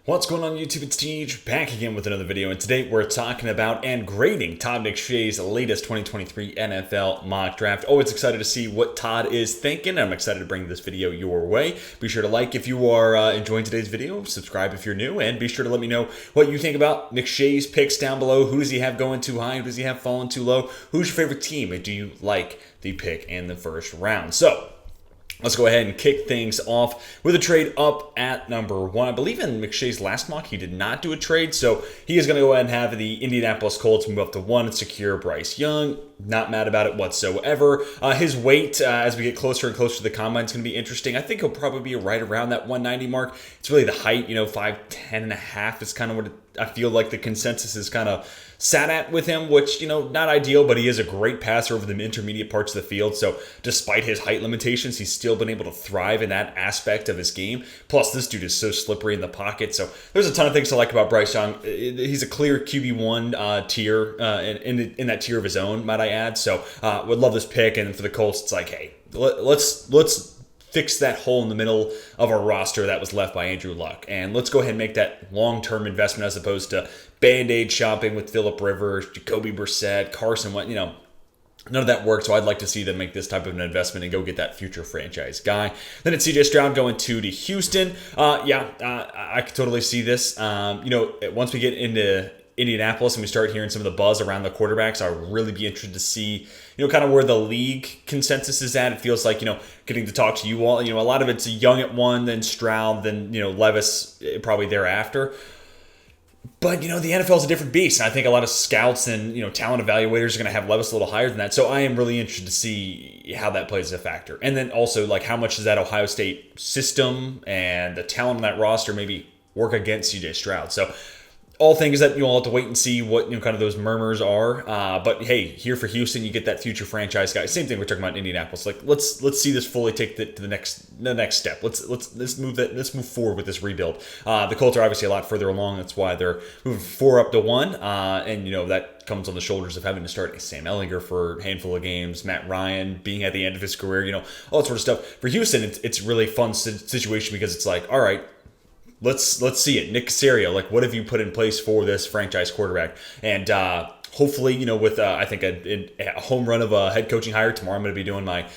What's going on YouTube? It's Tej, back again with another video, and today we're talking about and grading Todd McShay's latest 2023 NFL mock draft. Always excited to see what Todd is thinking. I'm excited to bring this video your way. Be sure to like if you are enjoying today's video, subscribe if you're new, and be sure to let me know what you think about McShay's picks down below. Who does he have going too high? Who does he have falling too low? Who's your favorite team? And do you like the pick in the first round? So, let's go ahead and kick things off with a trade up at number 1. I believe in McShay's last mock, he did not do a trade, so he is going to go ahead and have the Indianapolis Colts move up to 1 and secure Bryce Young. Not mad about it whatsoever. His weight, as we get closer and closer to the combine, is going to be interesting. I think he'll probably be right around that 190 mark. It's really the height, 5'10 and a half is kind of what I feel like the consensus is kind of sat at with him, which, not ideal, but he is a great passer over the intermediate parts of the field. So despite his height limitations, he's still been able to thrive in that aspect of his game. Plus, this dude is so slippery in the pocket. So there's a ton of things to like about Bryce Young. He's a clear QB1 tier in that tier of his own, might I add. So would love this pick. And for the Colts, it's like, hey, let's fix that hole in the middle of our roster that was left by Andrew Luck. And let's go ahead and make that long-term investment as opposed to Band-Aid shopping with Phillip Rivers, Jacoby Brissett, Carson Wentz. None of that worked, so I'd like to see them make this type of an investment and go get that future franchise guy. Then it's CJ Stroud going to Houston. I could totally see this. Once we get into Indianapolis and we start hearing some of the buzz around the quarterbacks, I'll really be interested to see, kind of where the league consensus is at. It feels like, getting to talk to you all, a lot of it's Young at 1, then Stroud, then, Levis probably thereafter. But, the NFL is a different beast. And I think a lot of scouts and, talent evaluators are going to have Levis a little higher than that. So I am really interested to see how that plays as a factor. And then also, how much does that Ohio State system and the talent on that roster maybe work against CJ Stroud? So all things that you'll have to wait and see what kind of those murmurs are. But hey, here for Houston, you get that future franchise guy. Same thing we're talking about in Indianapolis. Let's see this fully take to the next step. Let's move forward with this rebuild. The Colts are obviously a lot further along. That's why they're moving 4 up to 1. And that comes on the shoulders of having to start Sam Ehlinger for a handful of games, Matt Ryan being at the end of his career, all that sort of stuff. For Houston, it's really a fun situation because it's like, all right, Let's see it. Nick Caserio, what have you put in place for this franchise quarterback? And hopefully, with I think a home run of a head coaching hire tomorrow, I'm going to be doing my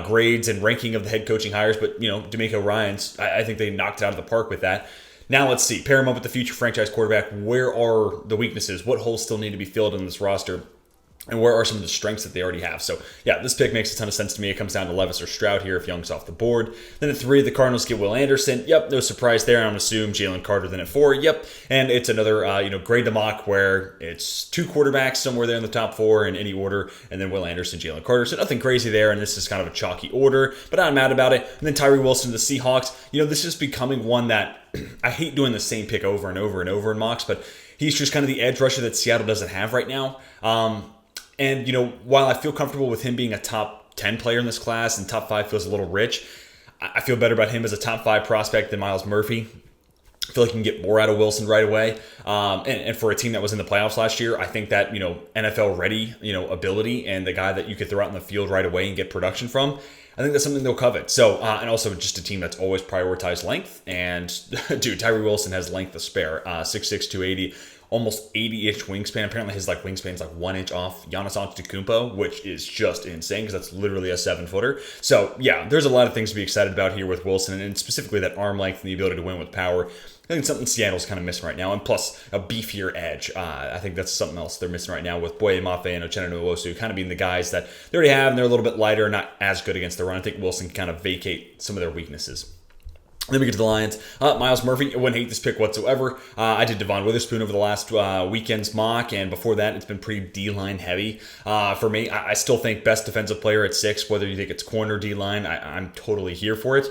grades and ranking of the head coaching hires. But D'Amico Ryans, I think they knocked it out of the park with that. Now let's see. Pair him up with the future franchise quarterback. Where are the weaknesses? What holes still need to be filled in this roster? And where are some of the strengths that they already have? So, yeah, this pick makes a ton of sense to me. It comes down to Levis or Stroud here if Young's off the board. Then at 3, the Cardinals get Will Anderson. Yep, no surprise there. I'm going to assume Jalen Carter then at 4. Yep, and it's another, grade to mock where it's 2 quarterbacks somewhere there in the top 4 in any order, and then Will Anderson, Jalen Carter. So nothing crazy there, and this is kind of a chalky order, but I'm mad about it. And then Tyree Wilson to the Seahawks. This is becoming one that I hate doing the same pick over and over and over in mocks, but he's just kind of the edge rusher that Seattle doesn't have right now. And, while I feel comfortable with him being a top 10 player in this class and top 5 feels a little rich, I feel better about him as a top 5 prospect than Myles Murphy. I feel like you can get more out of Wilson right away. And for a team that was in the playoffs last year, I think that, NFL ready, ability and the guy that you could throw out in the field right away and get production from, I think that's something they'll covet. So, and also just a team that's always prioritized length. And, dude, Tyree Wilson has length to spare, 6'6", 280. Almost 80-inch wingspan. Apparently his wingspan is 1 inch off Giannis Antetokounmpo, which is just insane because that's literally a 7-footer. So yeah, there's a lot of things to be excited about here with Wilson, and specifically that arm length and the ability to win with power. I think it's something Seattle's kind of missing right now, and plus a beefier edge. I think that's something else they're missing right now with Boye Mafe and Uchenna Nwosu kind of being the guys that they already have, and they're a little bit lighter, not as good against the run. I think Wilson can kind of vacate some of their weaknesses. Then we get to the Lions. Myles Murphy, I wouldn't hate this pick whatsoever. I did Devon Witherspoon over the last weekend's mock, and before that, it's been pretty D-line heavy. For me, I still think best defensive player at 6, whether you think it's corner D-line, I'm totally here for it.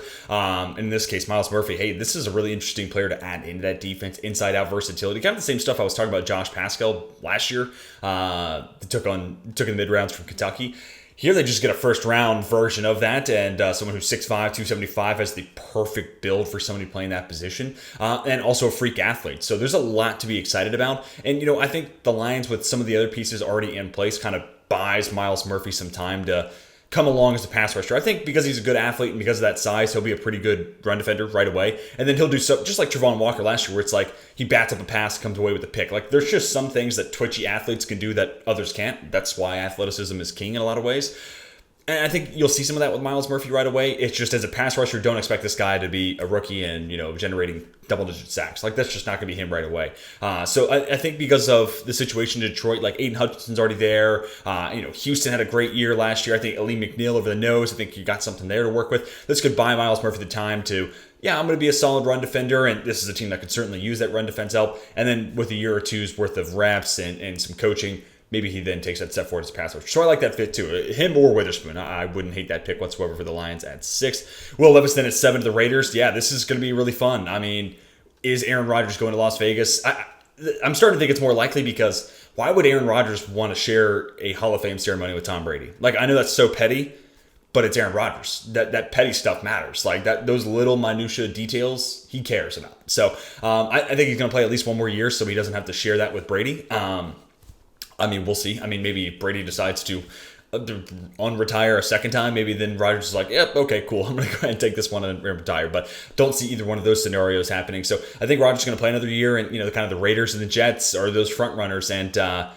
In this case, Myles Murphy, hey, this is a really interesting player to add into that defense, inside-out versatility. Kind of the same stuff I was talking about Josh Pascal last year. Took in the mid-rounds from Kentucky. Here they just get a first-round version of that, and someone who's 6'5", 275 has the perfect build for somebody playing that position, and also a freak athlete. So there's a lot to be excited about. And, I think the Lions, with some of the other pieces already in place, kind of buys Myles Murphy some time to come along as a pass rusher. I think because he's a good athlete and because of that size, he'll be a pretty good run defender right away. And then he'll do so just like Travon Walker last year, where it's like he bats up a pass, comes away with a pick. Like there's just some things that twitchy athletes can do that others can't. That's why athleticism is king in a lot of ways. And I think you'll see some of that with Myles Murphy right away. It's just as a pass rusher, don't expect this guy to be a rookie and, generating double-digit sacks. Like, that's just not going to be him right away. So I think because of the situation in Detroit, like Aiden Hutchinson's already there. Houston had a great year last year. I think Aleem McNeil over the nose. I think you got something there to work with. This could buy Myles Murphy the time to, I'm going to be a solid run defender, and this is a team that could certainly use that run defense help. And then with a year or two's worth of reps and some coaching, maybe he then takes that step forward as a pass rusher. So I like that fit too. Him or Witherspoon. I wouldn't hate that pick whatsoever for the Lions at 6. Will Levis then at 7 to the Raiders. Yeah, this is going to be really fun. I mean, is Aaron Rodgers going to Las Vegas? I'm starting to think it's more likely because why would Aaron Rodgers want to share a Hall of Fame ceremony with Tom Brady? Like, I know that's so petty, but it's Aaron Rodgers. That petty stuff matters. Like those little minutia details he cares about. So I think he's going to play at least one more year so he doesn't have to share that with Brady. We'll see. Maybe if Brady decides to unretire a second time, maybe then Rodgers is like, yep, okay, cool. I'm going to go ahead and take this one and retire. But don't see either one of those scenarios happening. So I think Rodgers is going to play another year, and, kind of the Raiders and the Jets are those front runners. And, I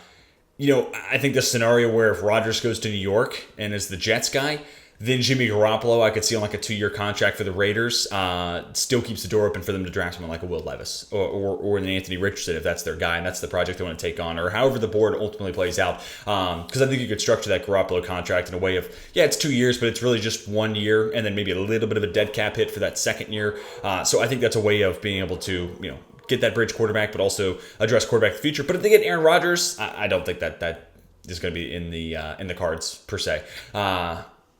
think the scenario where if Rodgers goes to New York and is the Jets guy, then Jimmy Garoppolo, I could see on like a 2-year contract for the Raiders. Still keeps the door open for them to draft someone like a Will Levis or an Anthony Richardson if that's their guy and that's the project they want to take on, or however the board ultimately plays out. Because I think you could structure that Garoppolo contract in a way of, it's 2 years, but it's really just 1 year and then maybe a little bit of a dead cap hit for that second year. So I think that's a way of being able to, get that bridge quarterback, but also address quarterback in the future. But if they get Aaron Rodgers, I don't think that is going to be in the cards per se.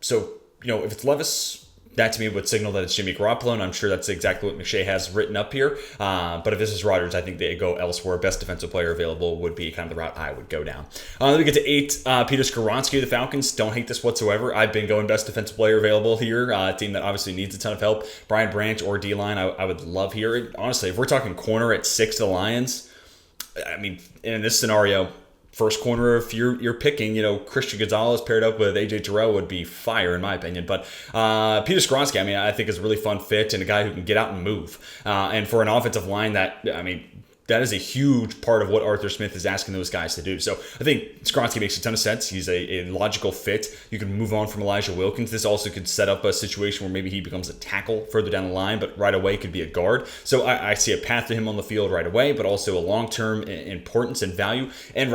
So, if it's Levis, that to me would signal that it's Jimmy Garoppolo, and I'm sure that's exactly what McShay has written up here. But if this is Rodgers, I think they go elsewhere. Best defensive player available would be kind of the route I would go down. Then we get to 8, Peter Skoronski of the Falcons. Don't hate this whatsoever. I've been going best defensive player available here. A team that obviously needs a ton of help. Brian Branch or D-line, I would love here. Honestly, if we're talking corner at 6 to the Lions, in this scenario, first corner, if you're picking, Christian Gonzalez paired up with AJ Terrell would be fire in my opinion. But Peter Skoronski, I think is a really fun fit and a guy who can get out and move. And for an offensive line that is a huge part of what Arthur Smith is asking those guys to do. So I think Skoronski makes a ton of sense. He's a logical fit. You can move on from Elijah Wilkins. This also could set up a situation where maybe he becomes a tackle further down the line, but right away could be a guard. So I see a path to him on the field right away, but also a long-term importance and value. And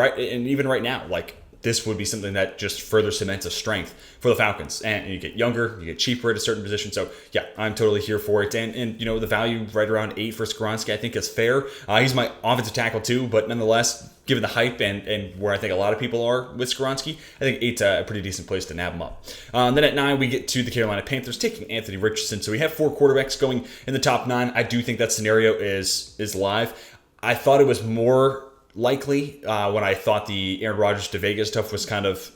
even right now, this would be something that just further cements a strength for the Falcons. And you get younger, you get cheaper at a certain position. So, I'm totally here for it. And the value right around 8 for Skoronski, I think is fair. He's my offensive tackle too, but nonetheless, given the hype and where I think a lot of people are with Skoronski, I think 8's a pretty decent place to nab him up. Then at 9, we get to the Carolina Panthers taking Anthony Richardson. So we have 4 quarterbacks going in the top 9. I do think that scenario is live. I thought it was more likely when I thought the Aaron Rodgers to Vegas stuff was kind of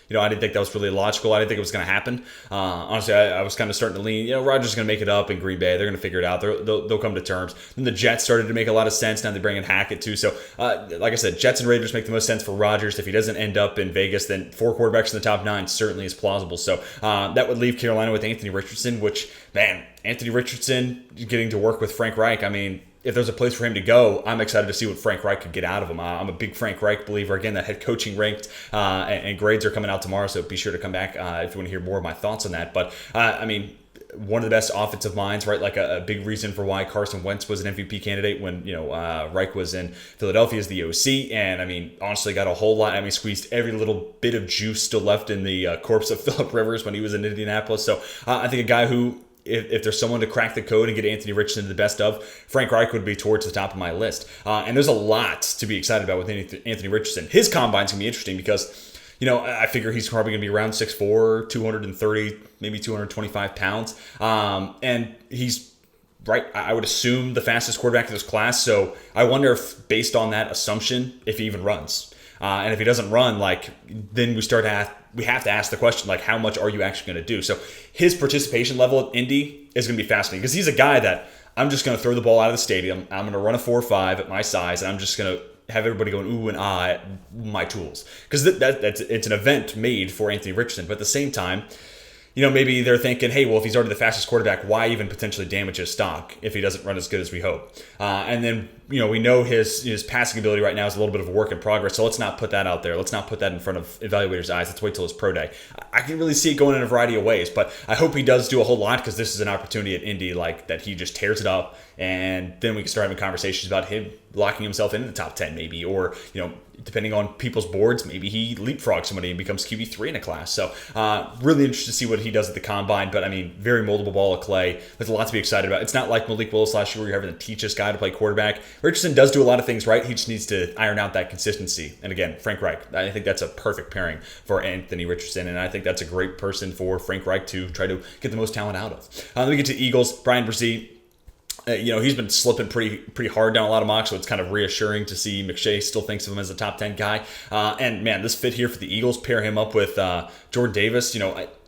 I didn't think that was really logical. I didn't think it was going to happen. Honestly, I was kind of starting to lean, Rodgers is going to make it up in Green Bay. They're going to figure it out. They'll come to terms. Then the Jets started to make a lot of sense. Now they bring in Hackett too. So, like I said, Jets and Raiders make the most sense for Rodgers. If he doesn't end up in Vegas, then 4 quarterbacks in the top 9 certainly is plausible. So that would leave Carolina with Anthony Richardson, which, Anthony Richardson getting to work with Frank Reich. If there's a place for him to go, I'm excited to see what Frank Reich could get out of him. I'm a big Frank Reich believer. Again, that head coaching ranked and grades are coming out tomorrow, so be sure to come back if you want to hear more of my thoughts on that. But, one of the best offensive minds, right? Like a big reason for why Carson Wentz was an MVP candidate when, Reich was in Philadelphia as the OC. And, honestly, got a whole lot. Squeezed every little bit of juice still left in the corpse of Phillip Rivers when he was in Indianapolis. So I think a guy who, if there's someone to crack the code and get Anthony Richardson to the best of, Frank Reich would be towards the top of my list. And there's a lot to be excited about with Anthony Richardson. His combine's going to be interesting because, I figure he's probably going to be around 6'4", 230, maybe 225 pounds. And he's, right, I would assume the fastest quarterback in this class. So I wonder if, based on that assumption, if he even runs. And if he doesn't run, then we have to ask the question, how much are you actually going to do? So his participation level at Indy is going to be fascinating because he's a guy that I'm just going to throw the ball out of the stadium. I'm going to run a 4.5 at my size, and I'm just going to have everybody going ooh and ah at my tools, because it's an event made for Anthony Richardson. But at the same time, maybe they're thinking, hey, well, if he's already the fastest quarterback, why even potentially damage his stock if he doesn't run as good as we hope? And then, we know his passing ability right now is a little bit of a work in progress, so let's not put that out there. Let's not put that in front of evaluators' eyes. Let's wait till his pro day. I can really see it going in a variety of ways, but I hope he does do a whole lot, because this is an opportunity at Indy that he just tears it up, and then we can start having conversations about him locking himself into the top 10 maybe, or, depending on people's boards, maybe he leapfrogs somebody and becomes QB3 in a class. So really interested to see what he does at the combine, but very moldable ball of clay. There's a lot to be excited about. It's not like Malik Willis last year where you're having to teach this guy to play quarterback. Richardson does do a lot of things right. He just needs to iron out that consistency. And again, Frank Reich, I think that's a perfect pairing for Anthony Richardson, and I think that's a great person for Frank Reich to try to get the most talent out of. Then we get to Eagles. Brian Brzee. He's been slipping pretty hard down a lot of mocks, so it's kind of reassuring to see McShay still thinks of him as a top 10 guy. And man, this fit here for the Eagles, pair him up with Jordan Davis,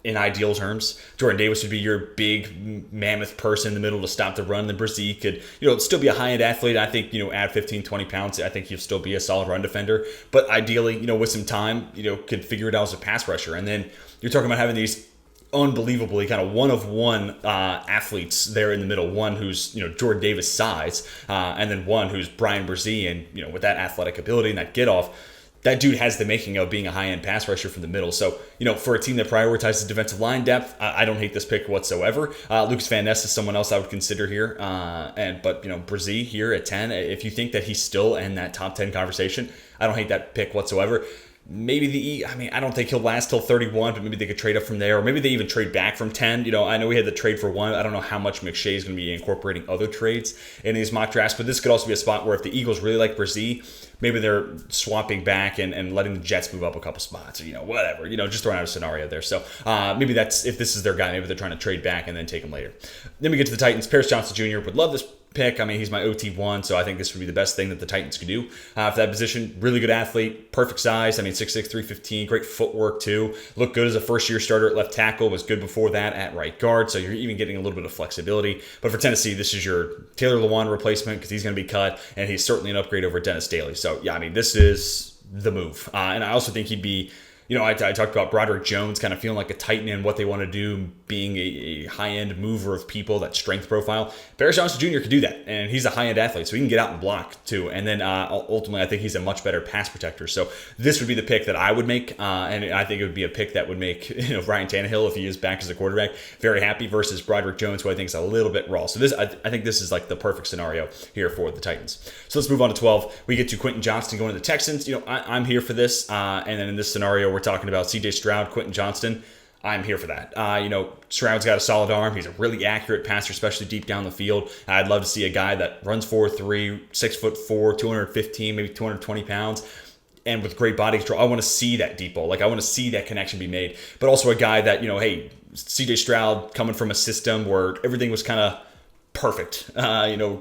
in ideal terms. Jordan Davis would be your big mammoth person in the middle to stop the run. Then Brzee could, still be a high-end athlete. I think, add 15, 20 pounds. I think he'll still be a solid run defender. But ideally, with some time, could figure it out as a pass rusher. And then you're talking about having these unbelievably kind of one-of-one athletes there in the middle. One who's Jordan Davis size, and then one who's Brian Brzee, and with that athletic ability and that get off, that dude has the making of being a high-end pass rusher from the middle. So for a team that prioritizes defensive line depth, I don't hate this pick whatsoever. Lucas Van Ness is someone else I would consider here, but Brzee here at 10. If you think that he's still in that top 10 conversation, I don't hate that pick whatsoever. Maybe I don't think he'll last till 31, but maybe they could trade up from there, or maybe they even trade back from 10. I know we had the trade for 1. I don't know how much McShay is going to be incorporating other trades in these mock drafts, but this could also be a spot where if the Eagles really like Brzee, maybe they're swapping back and letting the Jets move up a couple spots, or whatever, just throwing out a scenario there. So maybe that's, if this is their guy, maybe they're trying to trade back and then take him later. Then we get to the Titans. Paris Johnson Jr. would love this pick. He's my OT1, so I think this would be the best thing that the Titans could do for that position. Really good athlete, perfect size. 6'6", 315, great footwork too. Looked good as a first-year starter at left tackle, was good before that at right guard, so you're even getting a little bit of flexibility. But for Tennessee, this is your Taylor Lewan replacement, because he's going to be cut, and he's certainly an upgrade over Dennis Daly. So yeah, this is the move. And I also think he'd be, I talked about Broderick Jones kind of feeling like a Titan in what they want to do, being a high-end mover of people, that strength profile. Paris Johnson Jr. could do that, and he's a high-end athlete, so he can get out and block too. And then ultimately, I think he's a much better pass protector. So this would be the pick that I would make, and I think it would be a pick that would make Ryan Tannehill, if he is back as a quarterback, very happy, versus Broderick Jones, who I think is a little bit raw. So I think this is like the perfect scenario here for the Titans. So let's move on to 12. We get to Quentin Johnston going to the Texans. I'm here for this, and then in this scenario, we're talking about C.J. Stroud, Quentin Johnston. I'm here for that. Stroud's got a solid arm. He's a really accurate passer, especially deep down the field. I'd love to see a guy that runs 4.3, 6'4", 215, maybe 220 pounds, and with great body control. I want to see that deep ball. I want to see that connection be made. But also a guy that, hey, C.J. Stroud coming from a system where everything was kind of perfect.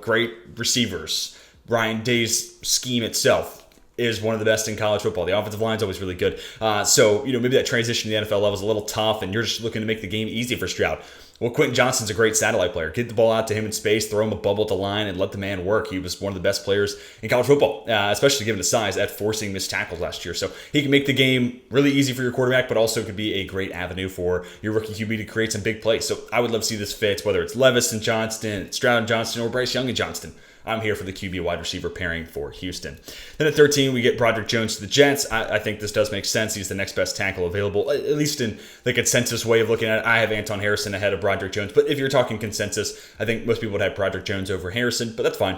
Great receivers. Ryan Day's scheme itself is one of the best in college football. The offensive line is always really good. So maybe that transition to the NFL level is a little tough, and you're just looking to make the game easy for Stroud. Well, Quentin Johnston's a great satellite player. Get the ball out to him in space, throw him a bubble at the line, and let the man work. He was one of the best players in college football, especially given his size, at forcing missed tackles last year. So he can make the game really easy for your quarterback, but also could be a great avenue for your rookie QB to create some big plays. So I would love to see this fit, whether it's Levis and Johnston, Stroud and Johnston, or Bryce Young and Johnston. I'm here for the QB wide receiver pairing for Houston. Then at 13, we get Broderick Jones to the Jets. I think this does make sense. He's the next best tackle available, at least in the consensus way of looking at it. I have Anton Harrison ahead of Broderick Jones, but if you're talking consensus, I think most people would have Broderick Jones over Harrison, but that's fine.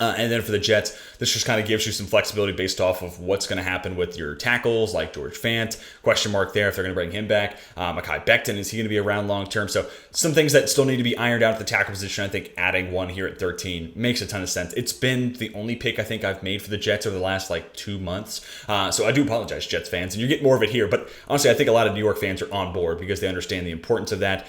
And then for the Jets, this just kind of gives you some flexibility based off of what's going to happen with your tackles, like George Fant. Question mark there if they're going to bring him back. Mekhi Becton, is he going to be around long term? So some things that still need to be ironed out at the tackle position. I think adding one here at 13 makes a ton of sense. It's been the only pick I think I've made for the Jets over the last 2 months. So I do apologize, Jets fans, and you get more of it here. But honestly, I think a lot of New York fans are on board because they understand the importance of that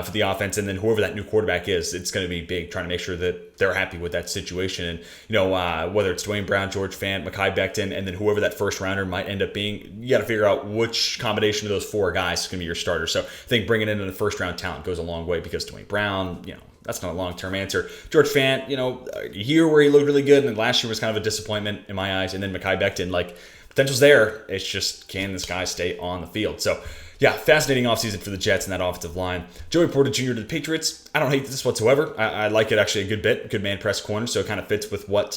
for the offense. And then whoever that new quarterback is, it's going to be big, trying to make sure that they're happy with that situation. And whether it's Dwayne Brown, George Fant, Mekhi Becton, and then whoever that first rounder might end up being, you got to figure out which combination of those four guys is going to be your starter. So I think bringing in the first round talent goes a long way because Dwayne Brown, that's not a long-term answer. George Fant, a year where he looked really good, and then last year was kind of a disappointment in my eyes. And then Mekhi Becton, potential's there. It's just, can this guy stay on the field? So, yeah, fascinating offseason for the Jets and that offensive line. Joey Porter Jr. to the Patriots. I don't hate this whatsoever. I like it actually a good bit. Good man press corner, so it kind of fits with what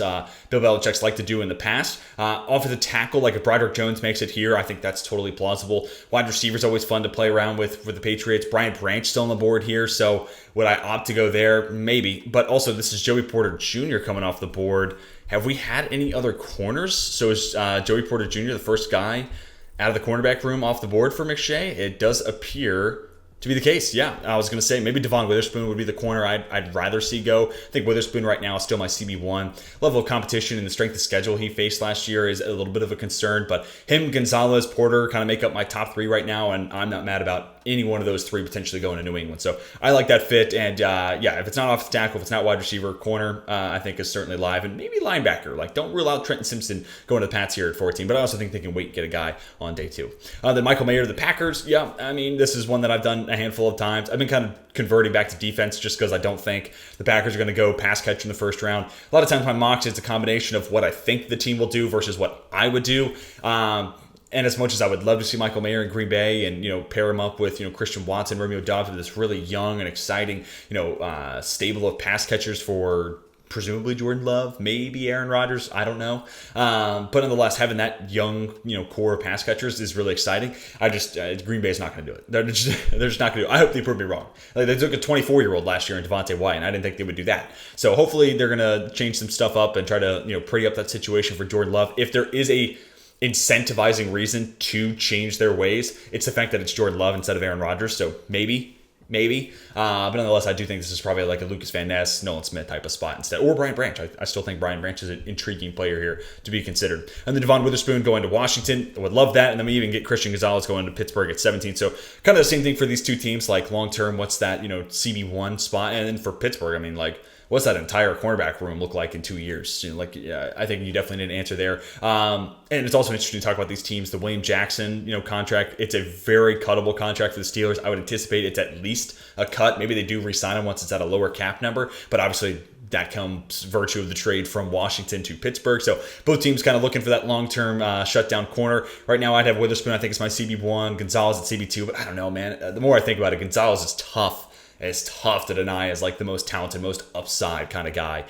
Bill Belichick's liked to do in the past. Offensive tackle, if Broderick Jones makes it here, I think that's totally plausible. Wide receiver's always fun to play around with for the Patriots. Brian Branch still on the board here, so would I opt to go there? Maybe. But also, this is Joey Porter Jr. coming off the board. Have we had any other corners? So is Joey Porter Jr. the first guy out of the cornerback room off the board for McShay? It does appear to be the case. Yeah, I was going to say maybe Devon Witherspoon would be the corner I'd rather see go. I think Witherspoon right now is still my CB1. Level of competition and the strength of schedule he faced last year is a little bit of a concern, but him, Gonzalez, Porter kind of make up my top 3 right now, and I'm not mad about any one of those 3 potentially going to New England. So I like that fit, and if it's not offensive tackle, if it's not wide receiver, corner, I think is certainly live, and maybe linebacker. Don't rule out Trenton Simpson going to the Pats here at 14, but I also think they can wait and get a guy on day 2. Then Michael Mayer to the Packers. Yeah, I mean, this is one that I've done a handful of times. I've been kind of converting back to defense just because I don't think the Packers are going to go pass catch in the first round. A lot of times my mocks, it's a combination of what I think the team will do versus what I would do. And as much as I would love to see Michael Mayer in Green Bay and, pair him up with, Christian Watson, Romeo Doubs, this really young and exciting, stable of pass catchers for presumably Jordan Love, maybe Aaron Rodgers, I don't know. But nonetheless, having that young, core of pass catchers is really exciting. Green Bay's not going to do it. They're just not going to do it. I hope they prove me wrong. They took a 24-year-old last year in Devontae White, and I didn't think they would do that. So hopefully they're going to change some stuff up and try to, pretty up that situation for Jordan Love. If there is a incentivizing reason to change their ways, it's the fact that it's Jordan Love instead of Aaron Rodgers. So maybe. But nonetheless, I do think this is probably like a Lucas Van Ness, Nolan Smith type of spot instead. Or Brian Branch. I still think Brian Branch is an intriguing player here to be considered. And then Devon Witherspoon going to Washington. I would love that. And then we even get Christian Gonzalez going to Pittsburgh at 17. So kind of the same thing for these two teams. Long term, what's that, CB1 spot? And then for Pittsburgh, what's that entire cornerback room look like in 2 years? I think you definitely need an answer there. And it's also interesting to talk about these teams. The William Jackson, contract, it's a very cuttable contract for the Steelers. I would anticipate it's at least a cut. Maybe they do re-sign him once it's at a lower cap number, but obviously that comes virtue of the trade from Washington to Pittsburgh. So both teams kind of looking for that long-term shutdown corner. Right now I'd have Witherspoon. I think it's my CB1, Gonzalez at CB2, but I don't know, man. The more I think about it, Gonzalez is tough. It's tough to deny as the most talented, most upside kind of guy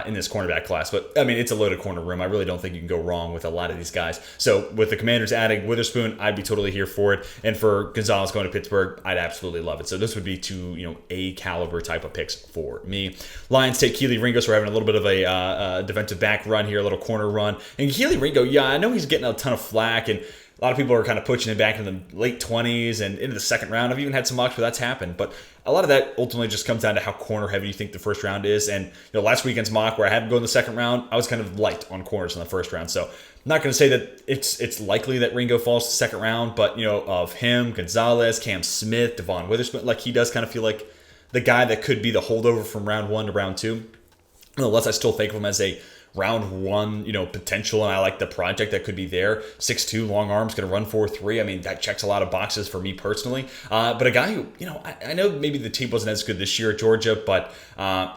in this cornerback class. But, it's a loaded corner room. I really don't think you can go wrong with a lot of these guys. So with the Commanders adding Witherspoon, I'd be totally here for it. And for Gonzalez going to Pittsburgh, I'd absolutely love it. So this would be two, A caliber type of picks for me. Lions take Keely Ringo, so we're having a little bit of a defensive back run here, a little corner run. And Keely Ringo, I know he's getting a ton of flack, and a lot of people are kind of pushing him back in the late 20s and into the second round. I've even had some mocks where that's happened. But a lot of that ultimately just comes down to how corner heavy you think the first round is. And last weekend's mock where I had him go in the second round, I was kind of light on corners in the first round. So I'm not going to say that it's likely that Ringo falls to the second round. But, of him, Gonzalez, Cam Smith, Devon Witherspoon, he does kind of feel like the guy that could be the holdover from round 1 to round 2. Nonetheless, I still think of him as a round 1, potential, and I like the project that could be there. 6'2", long arms, going to run 4'3". That checks a lot of boxes for me personally. But a guy who, I know maybe the team wasn't as good this year at Georgia, but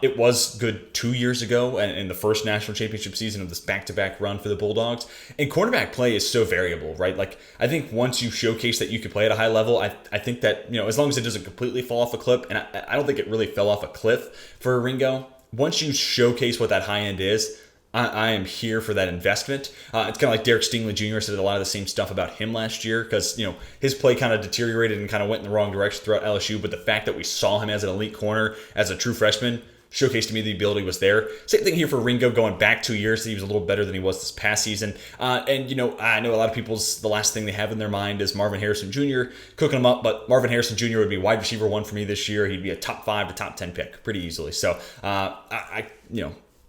it was good 2 years ago and in the first national championship season of this back-to-back run for the Bulldogs. And cornerback play is so variable, right? I think once you showcase that you can play at a high level, I think that, as long as it doesn't completely fall off a cliff, and I don't think it really fell off a cliff for Ringo, once you showcase what that high end is, I am here for that investment. It's kind of like Derek Stingley Jr. said a lot of the same stuff about him last year because, his play kind of deteriorated and kind of went in the wrong direction throughout LSU. But the fact that we saw him as an elite corner, as a true freshman, showcased to me the ability was there. Same thing here for Ringo going back 2 years. He was a little better than he was this past season. I know a lot of people's, the last thing they have in their mind is Marvin Harrison Jr. cooking them up, but Marvin Harrison Jr. would be wide receiver 1 for me this year. He'd be a top 5 to top 10 pick pretty easily. So,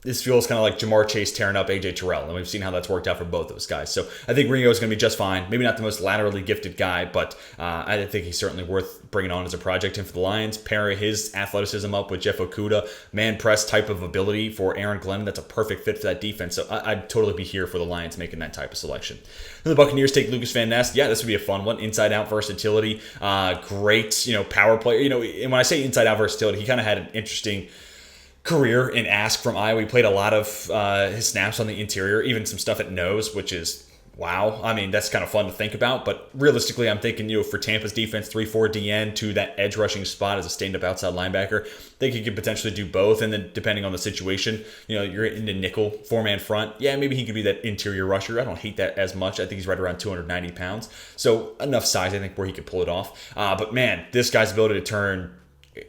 this feels kind of like Jamar Chase tearing up A.J. Terrell, and we've seen how that's worked out for both those guys. So I think Ringo is going to be just fine. Maybe not the most laterally gifted guy, but I think he's certainly worth bringing on as a project. And for the Lions, pair his athleticism up with Jeff Okudah, man press type of ability for Aaron Glenn. That's a perfect fit for that defense. So I'd totally be here for the Lions making that type of selection. Then the Buccaneers take Lucas Van Ness. Yeah, this would be a fun one. Inside out versatility, great, power player. And when I say inside out versatility, he kind of had an interesting career in Ask from Iowa. He played a lot of his snaps on the interior, even some stuff at nose, which is wow. I mean, that's kind of fun to think about. But realistically, I'm thinking, for Tampa's defense, 3-4 DN to that edge rushing spot as a stand-up outside linebacker, I think he could potentially do both. And then depending on the situation, you're in the nickel, 4-man front. Yeah, maybe he could be that interior rusher. I don't hate that as much. I think he's right around 290 pounds. So enough size, I think, where he could pull it off. But man, this guy's ability to turn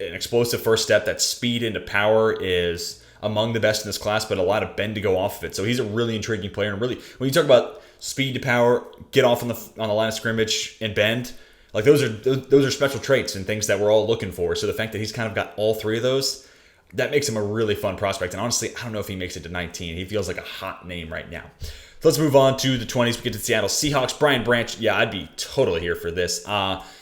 an explosive first step, that speed into power, is among the best in this class, but a lot of bend to go off of it. So he's a really intriguing player. And really, when you talk about speed to power, get off on the line of scrimmage, and bend, like those are special traits and things that we're all looking for. So the fact that he's kind of got all three of those, that makes him a really fun prospect. And honestly, I don't know if he makes it to 19. He feels like a hot name right now. So let's move on to the 20s. We get to Seattle Seahawks. Brian Branch, yeah, I'd be totally here for this.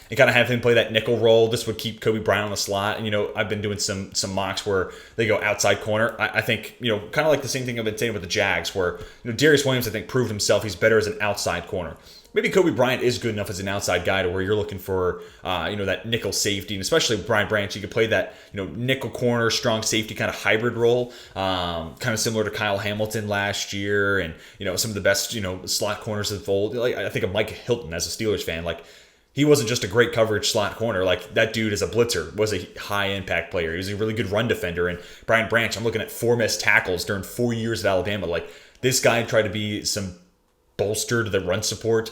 And kind of have him play that nickel role. This would keep Kobe Bryant on the slot. And, I've been doing some mocks where they go outside corner. I think, kind of like the same thing I've been saying with the Jags, where, Darius Williams, I think, proved himself. He's better as an outside corner. Maybe Kobe Bryant is good enough as an outside guy to where you're looking for, that nickel safety. And especially with Brian Branch, you could play that, nickel corner, strong safety kind of hybrid role, kind of similar to Kyle Hamilton last year. And, some of the best, slot corners of the fold. Like, I think of Mike Hilton as a Steelers fan. Like, he wasn't just a great coverage slot corner. Like, that dude as a blitzer was a high impact player. He was a really good run defender. And Brian Branch, I'm looking at 4 missed tackles during 4 years at Alabama. Like, this guy tried to be some bolster to the run support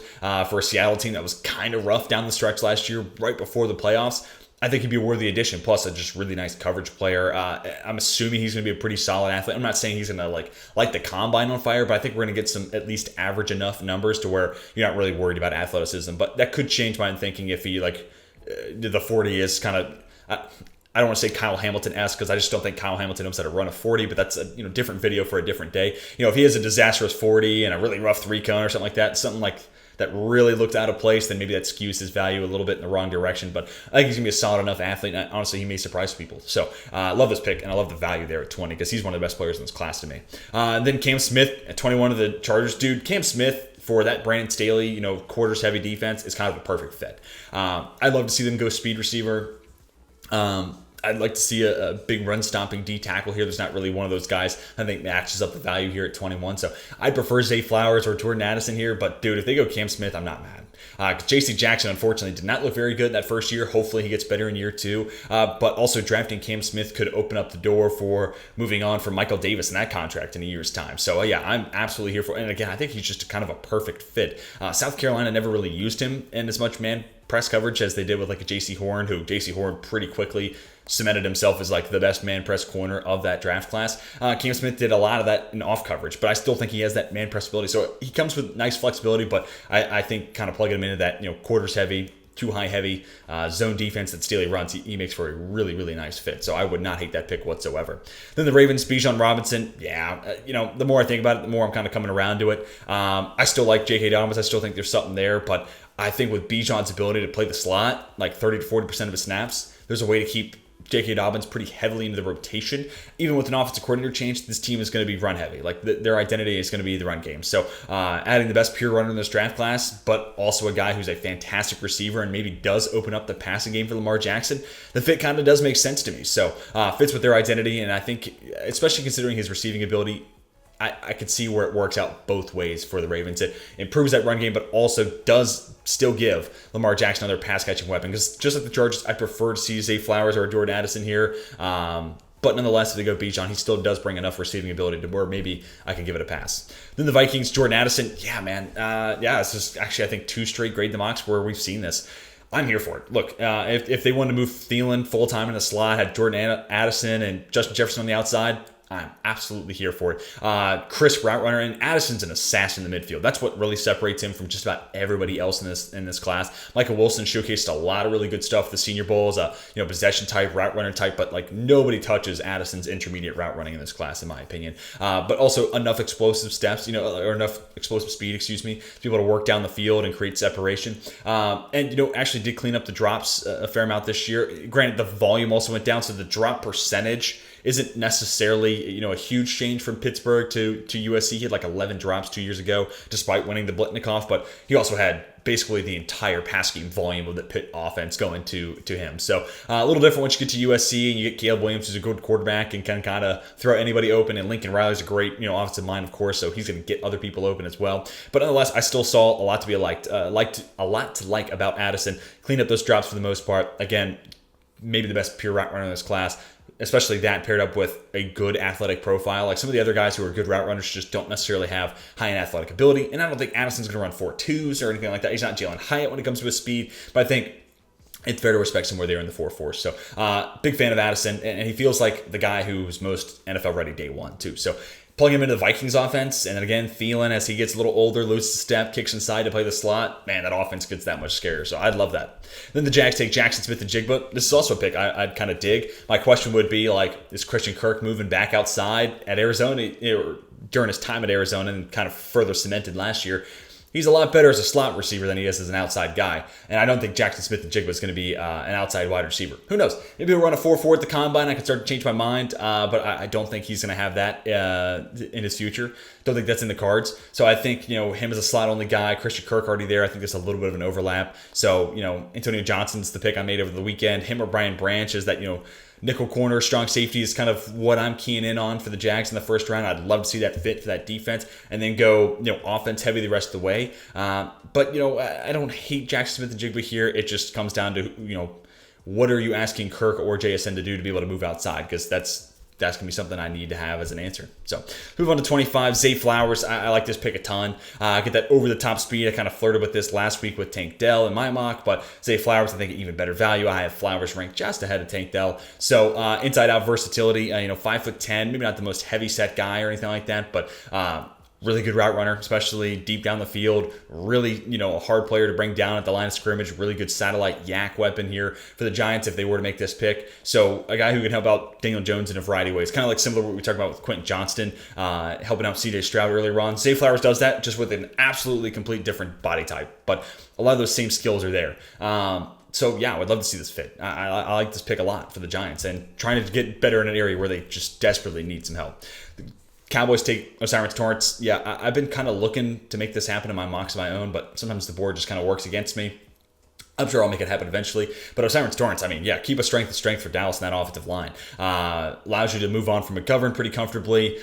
for a Seattle team that was kind of rough down the stretch last year, right before the playoffs. I think he'd be a worthy addition, plus a just really nice coverage player. I'm assuming he's going to be a pretty solid athlete. I'm not saying he's going to light the combine on fire, but I think we're going to get some at least average enough numbers to where you're not really worried about athleticism. But that could change my thinking if he the 40 is kind of. I don't want to say Kyle Hamilton-esque, because I just don't think Kyle Hamilton knows how to run a 40, but that's a different video for a different day. If he has a disastrous 40 and a really rough 3-cone or something like that really looked out of place, then maybe that skews his value a little bit in the wrong direction. But I think he's going to be a solid enough athlete, and honestly, he may surprise people. So I love this pick, and I love the value there at 20, because he's one of the best players in this class to me. Then Cam Smith at 21 of the Chargers. Dude, Cam Smith, for that Brandon Staley, quarters heavy defense, is kind of a perfect fit. I'd love to see them go speed receiver. I'd like to see a big run-stopping D tackle here. There's not really one of those guys I think matches up the value here at 21. So I'd prefer Zay Flowers or Jordan Addison here. But, dude, if they go Cam Smith, I'm not mad. J.C. Jackson, unfortunately, did not look very good that first year. Hopefully he gets better in year 2. But also drafting Cam Smith could open up the door for moving on from Michael Davis in that contract in a year's time. So, yeah, I'm absolutely here for it. And, again, I think he's just kind of a perfect fit. South Carolina never really used him in as much man press coverage as they did with a J.C. Horn, who J.C. Horn pretty quickly cemented himself as the best man press corner of that draft class. Cam Smith did a lot of that in off coverage, but I still think he has that man press ability. So he comes with nice flexibility, but I think kind of plugging him into that quarters heavy, too high heavy zone defense that Staley runs, he makes for a really, really nice fit. So I would not hate that pick whatsoever. Then the Ravens, Bijan Robinson. Yeah, the more I think about it, the more I'm kind of coming around to it. I still like J.K. Dobbins. I still think there's something there, but I think with Bijan's ability to play the slot, 30 to 40% of his snaps, there's a way to keep J.K. Dobbins pretty heavily into the rotation. Even with an offensive coordinator change, this team is going to be run heavy. Their identity is going to be the run game. So adding the best pure runner in this draft class, but also a guy who's a fantastic receiver and maybe does open up the passing game for Lamar Jackson, the fit kind of does make sense to me. So fits with their identity, and I think, especially considering his receiving ability, I could see where it works out both ways for the Ravens. It improves that run game, but also does still give Lamar Jackson another pass-catching weapon. Because just like the Chargers, I prefer to see Zay Flowers or Jordan Addison here. But nonetheless, if they go Bijan, he still does bring enough receiving ability to where maybe I can give it a pass. Then the Vikings, Jordan Addison. Yeah, man. This is actually, I think, 2 straight grade the mocks where we've seen this. I'm here for it. Look, if they wanted to move Thielen full-time in the slot, had Jordan Addison and Justin Jefferson on the outside, I'm absolutely here for it. Crisp route runner, and Addison's an assassin in the midfield. That's what really separates him from just about everybody else in this class. Michael Wilson showcased a lot of really good stuff. The Senior Bowl is a possession type, route runner type, but like nobody touches Addison's intermediate route running in this class, in my opinion. But also enough explosive steps, or enough explosive speed, to be able to work down the field and create separation. And actually did clean up the drops a fair amount this year. Granted, the volume also went down, so the drop percentage isn't necessarily a huge change from Pittsburgh to USC. He had like 11 drops 2 years ago, despite winning the Blitnikoff, but he also had basically the entire pass game volume of the Pitt offense going to him. So a little different once you get to USC and you get Caleb Williams, who's a good quarterback and can kind of throw anybody open, and Lincoln Riley's a great offensive mind, of course, so he's going to get other people open as well. But nonetheless, I still saw a lot to be liked, a lot to like about Addison. Cleaned up those drops for the most part. Again, maybe the best pure route runner in this class, especially that paired up with a good athletic profile. Like some of the other guys who are good route runners just don't necessarily have high-end athletic ability, and I don't think Addison's going to run 4.2s or anything like that. He's not Jalen Hyatt when it comes to his speed, but I think it's fair to respect somewhere there in the 4.4s. So big fan of Addison, and he feels like the guy who's most NFL ready day one too. So plug him into the Vikings offense, and then again, Thielen, as he gets a little older, loses a step, kicks inside to play the slot. Man, that offense gets that much scarier, so I'd love that. Then the Jags take Jackson Smith and Jigba. This is also a pick I'd kind of dig. My question would be, is Christian Kirk moving back outside at Arizona during his time at Arizona and kind of further cemented last year? He's a lot better as a slot receiver than he is as an outside guy. And I don't think Jackson Smith and Jigba is going to be an outside wide receiver. Who knows? Maybe he'll run a 4.4 at the combine. I could start to change my mind. But I don't think he's going to have that in his future. Don't think that's in the cards. So I think, him as a slot-only guy, Christian Kirk already there. I think there's a little bit of an overlap. So, Antonio Johnson's the pick I made over the weekend. Him or Brian Branch is that, nickel corner, strong safety is kind of what I'm keying in on for the Jags in the first round. I'd love to see that fit for that defense and then go, offense heavy the rest of the way. But I don't hate Jackson Smith and Jigba here. It just comes down to, what are you asking Kirk or JSN to do to be able to move outside? Because that's going to be something I need to have as an answer. So move on to 25, Zay Flowers. I like this pick a ton. Get that over-the-top speed. I kind of flirted with this last week with Tank Dell in my mock, but Zay Flowers, I think, even better value. I have Flowers ranked just ahead of Tank Dell. So inside-out versatility, 5'10", maybe not the most heavy-set guy or anything like that, but really good route runner, especially deep down the field. Really, a hard player to bring down at the line of scrimmage. Really good satellite yak weapon here for the Giants if they were to make this pick. So a guy who can help out Daniel Jones in a variety of ways. Kind of like similar to what we talked about with Quentin Johnston, helping out C.J. Stroud earlier on. Zay Flowers does that just with an absolutely complete different body type. But a lot of those same skills are there. So, yeah, I would love to see this fit. I like this pick a lot for the Giants and trying to get better in an area where they just desperately need some help. Cowboys take O'Cyrus Torrence. Yeah, I've been kind of looking to make this happen in my mocks of my own, but sometimes the board just kind of works against me. I'm sure I'll make it happen eventually. But O'Cyrus Torrence, keep a strength of strength for Dallas in that offensive line. Allows you to move on from McGovern pretty comfortably.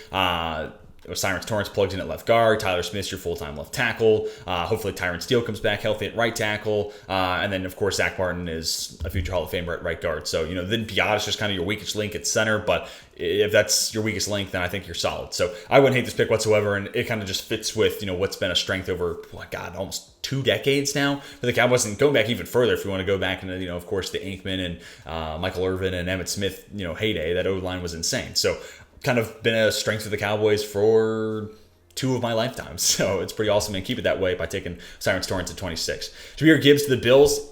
O'Cyrus Torrence plugged in at left guard. Tyler Smith's your full-time left tackle. Hopefully Tyron Steele comes back healthy at right tackle. And then, of course, Zach Martin is a future Hall of Famer at right guard. So, then Piat is just kind of your weakest link at center. But if that's your weakest link, then I think you're solid. So I wouldn't hate this pick whatsoever. And it kind of just fits with, what's been a strength over, almost 2 decades now for the Cowboys. And going back even further, if you want to go back into, of course, the Aikman and Michael Irvin and Emmitt Smith, heyday, that O-line was insane. So kind of been a strength for the Cowboys for 2 of my lifetimes. So it's pretty awesome and keep it that way by taking Cyrus Torrence at 26. Jahmyr Gibbs to the Bills.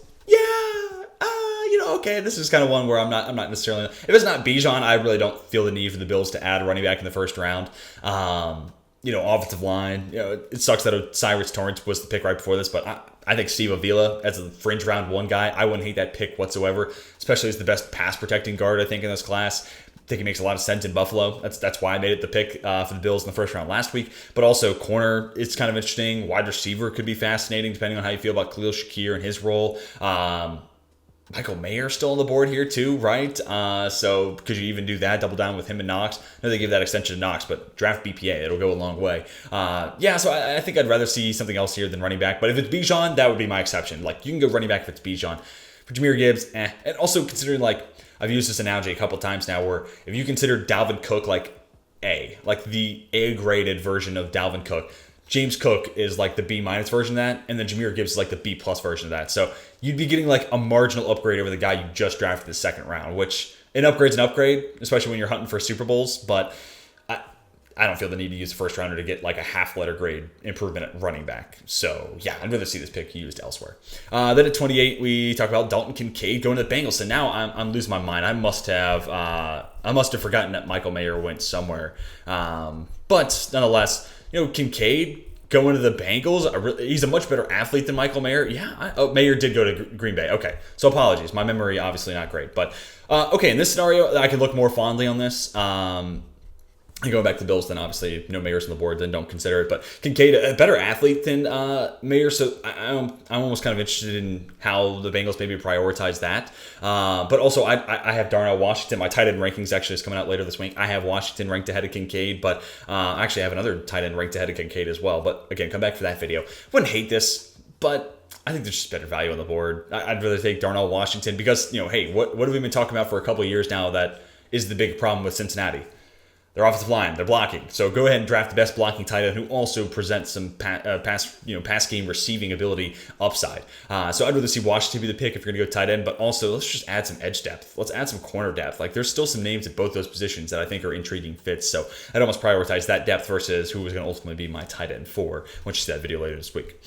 Okay, this is kind of one where I'm not necessarily. If it's not Bijan, I really don't feel the need for the Bills to add a running back in the first round. Offensive line. It sucks that Cyrus Torrence was the pick right before this, but I think Steve Avila as a fringe round 1 guy, I wouldn't hate that pick whatsoever, especially as the best pass protecting guard I think in this class. I think it makes a lot of sense in Buffalo. That's why I made it the pick for the Bills in the first round last week. But also corner, it's kind of interesting. Wide receiver could be fascinating depending on how you feel about Khalil Shakir and his role. Michael Mayer still on the board here too, right? So could you even do that? Double down with him and Knox? I know they give that extension to Knox, but draft BPA. It'll go a long way. So I think I'd rather see something else here than running back. But if it's Bijan, that would be my exception. Like, you can go running back if it's Bijan. For Jahmyr Gibbs, And also considering, I've used this analogy a couple times now where if you consider Dalvin Cook the A-graded version of Dalvin Cook, James Cook is the B- version of that, and then Jahmyr Gibbs is the B+ version of that. So you'd be getting a marginal upgrade over the guy you just drafted the second round, which an upgrade's an upgrade, especially when you're hunting for Super Bowls. But I don't feel the need to use a first rounder to get like a half letter grade improvement at running back. So yeah, I'd rather see this pick used elsewhere. Then at 28, we talk about Dalton Kincaid going to the Bengals. So now I'm losing my mind. I must have forgotten that Michael Mayer went somewhere. But nonetheless, Kincaid going to the Bengals. He's a much better athlete than Michael Mayer. Yeah, Mayer did go to Green Bay. Okay, so apologies. My memory obviously not great. But okay, in this scenario, I could look more fondly on this. Going back to the Bills, then obviously Mayer's on the board, then don't consider it. But Kincaid, a better athlete than Mayer, so I'm almost kind of interested in how the Bengals maybe prioritize that. But also, I have Darnell Washington. My tight end rankings actually is coming out later this week. I have Washington ranked ahead of Kincaid, but I actually have another tight end ranked ahead of Kincaid as well. But again, come back for that video. Wouldn't hate this, but I think there's just better value on the board. I'd rather take Darnell Washington because, hey, what have we been talking about for a couple of years now that is the big problem with Cincinnati? Their offensive line, they're blocking. So go ahead and draft the best blocking tight end who also presents some pass game receiving ability upside. So I'd rather see Washington be the pick if you're going to go tight end, but also let's just add some edge depth. Let's add some corner depth. Like there's still some names at both those positions that I think are intriguing fits. So I'd almost prioritize that depth versus who was going to ultimately be my tight end for once you see that video later this week.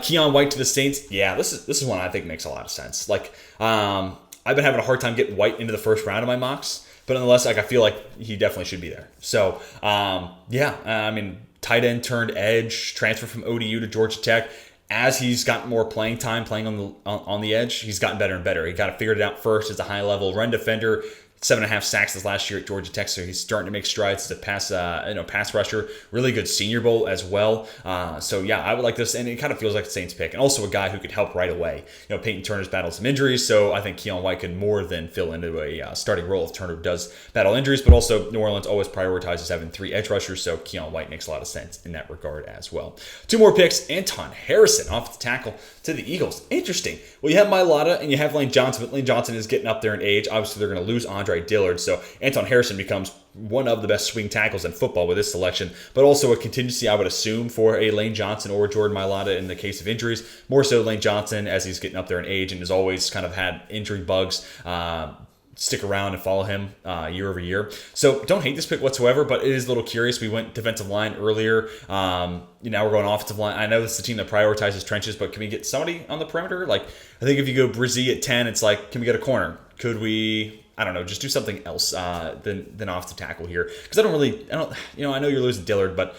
Keon White to the Saints. Yeah, this is one I think makes a lot of sense. Like I've been having a hard time getting White into the first round of my mocks. But nonetheless, I feel like he definitely should be there. So, tight end turned edge, transfer from ODU to Georgia Tech. As he's gotten more playing time, playing on the edge, he's gotten better and better. He got figured it out first as a high-level run defender. 7.5 sacks this last year at Georgia Tech, so he's starting to make strides as a pass rusher. Really good Senior Bowl as well. So yeah, I would like this, and it kind of feels like a Saints pick, and also a guy who could help right away. Peyton Turner's battled some injuries, so I think Keon White could more than fill into a starting role if Turner does battle injuries. But also, New Orleans always prioritizes having 3 edge rushers, so Keon White makes a lot of sense in that regard as well. 2 more picks: Anton Harrison, offensive tackle to the Eagles. Interesting. Well, you have Mailata and you have Lane Johnson, but Lane Johnson is getting up there in age. Obviously, they're going to lose Andre Dillard, so Anton Harrison becomes one of the best swing tackles in football with this selection, but also a contingency, I would assume, for a Lane Johnson or Jordan Mailata in the case of injuries. More so Lane Johnson as he's getting up there in age and has always kind of had injury bugs stick around and follow him year over year. So don't hate this pick whatsoever, but it is a little curious. We went defensive line earlier. Now we're going offensive line. I know this is the team that prioritizes trenches, but can we get somebody on the perimeter? Like, I think if you go Brizzy at 10, it's like, can we get a corner? Could we, I don't know, just do something else than offensive tackle here? Because I know you're losing Dillard, but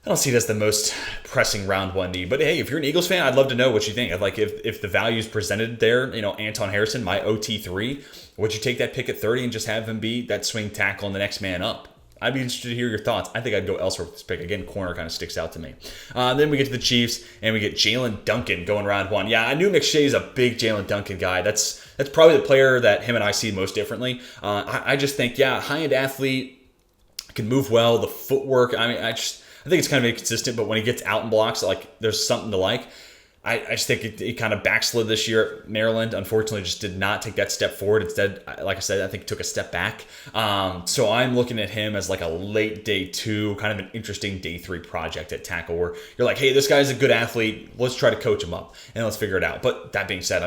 I don't see it as the most pressing round 1 need. But hey, if you're an Eagles fan, I'd love to know what you think. Like, if the value is presented there, Anton Harrison, my OT3, would you take that pick at 30 and just have him be that swing tackle and the next man up? I'd be interested to hear your thoughts. I think I'd go elsewhere with this pick. Again, corner kind of sticks out to me. Then we get to the Chiefs, and we get Jalen Duncan going round 1. Yeah, I knew McShay's a big Jalen Duncan guy. That's probably the player that him and I see most differently. I just think, high-end athlete, can move well, the footwork. I think it's kind of inconsistent, but when he gets out and blocks, like, there's something to like. I just think it kind of backslid this year at Maryland. Unfortunately, just did not take that step forward. Instead, like I said, I think it took a step back. So I'm looking at him as like a late day 2, kind of an interesting day 3 project at tackle where you're like, hey, this guy's a good athlete. Let's try to coach him up and let's figure it out. But that being said,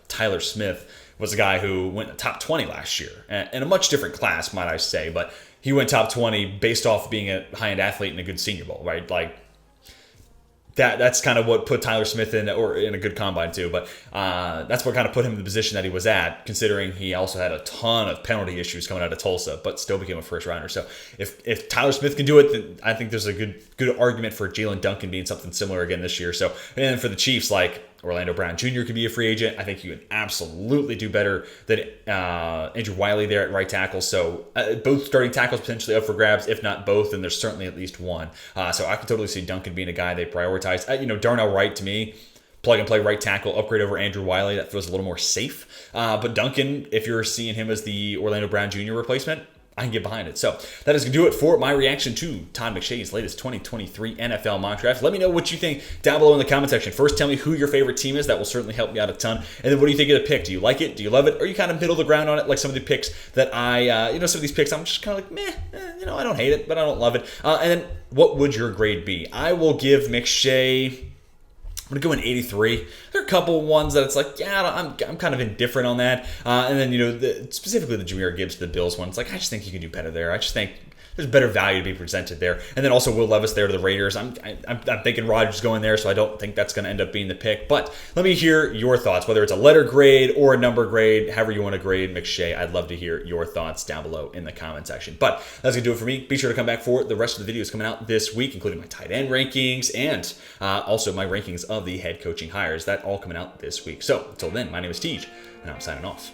Tyler Smith was a guy who went in the top 20 last year in a much different class, might I say. But he went top 20 based off being a high-end athlete in a good Senior Bowl, right? Like, that's kind of what put Tyler Smith in a good combine too. But that's what kind of put him in the position that he was at, considering he also had a ton of penalty issues coming out of Tulsa, but still became a first rounder. So if Tyler Smith can do it, then I think there's a good argument for Jalen Duncan being something similar again this year. So, and then for the Chiefs, like, Orlando Brown Jr. could be a free agent. I think you can absolutely do better than Andrew Wiley there at right tackle. So both starting tackles potentially up for grabs. If not both, then there's certainly at least one. So I can totally see Duncan being a guy they prioritize. Darnell Wright, to me, plug and play right tackle, upgrade over Andrew Wiley. That feels a little more safe. But Duncan, if you're seeing him as the Orlando Brown Jr. replacement, I can get behind it. So that is going to do it for my reaction to Todd McShay's latest 2023 NFL mock draft. Let me know what you think down below in the comment section. First, tell me who your favorite team is. That will certainly help me out a ton. And then what do you think of the pick? Do you like it? Do you love it? Or are you kind of middle of the ground on it? Like some of the picks that some of these picks, I'm just kind of like, meh, I don't hate it, but I don't love it. And then what would your grade be? I will give McShay, I'm going to go in 83. There are a couple ones that it's like, I'm kind of indifferent on that. And then, specifically the Jahmyr Gibbs to the Bills one, it's like, I just think you can do better there. I just think there's better value to be presented there. And then also Will Levis there to the Raiders. I'm thinking Rodgers going there, so I don't think that's going to end up being the pick. But let me hear your thoughts, whether it's a letter grade or a number grade, however you want to grade McShay. I'd love to hear your thoughts down below in the comment section. But that's going to do it for me. Be sure to come back for the rest of the videos coming out this week, including my tight end rankings and also my rankings of the head coaching hires. That all coming out this week. So until then, my name is Tej, and I'm signing off.